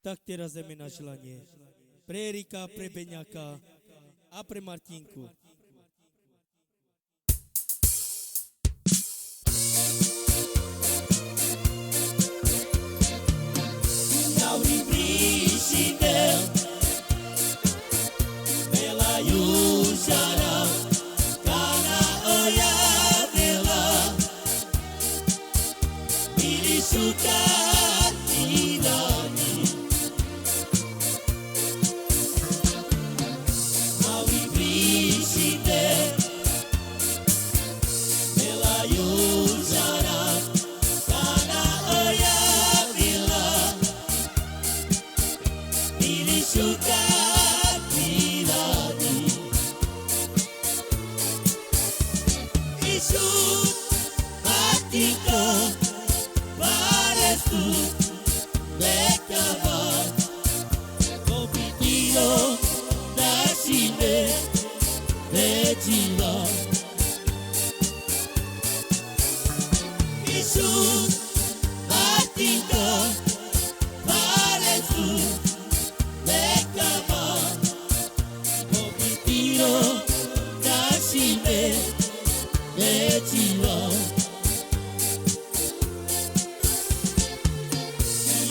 Tak teraz jdeme na želanie. Pre Erika, pre Beňaka a pre Martinku. Nauri príšidel, veľa južara, kana ojavila, bili šukať týdani. Nauri príšidel, veľa južara, kana ojavila, bili šukať týdani. Isus, Martinko, parestu lekava, kopitilo nasime lečiva. Isus, Martinko, parestu lekava, kopitilo nasime lečiva.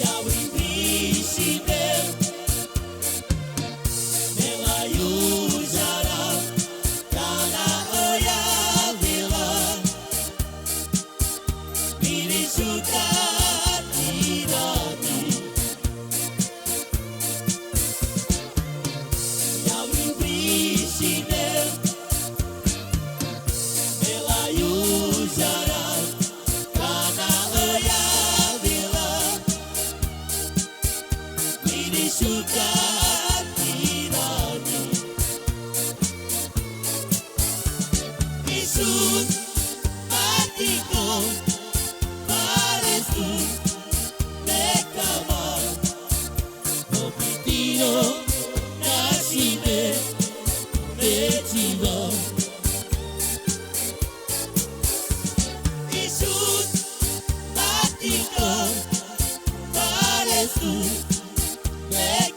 Jauri príšidel, veľa južara, kana ojavila, bili šukať týdani. Jauri príšidel, veľa južara, kana ojavila, bili šukať týdani. Isus, Martinko, parestu lekava, kopitilo nasime lečiva. Isus, Martinko, parestu lekava,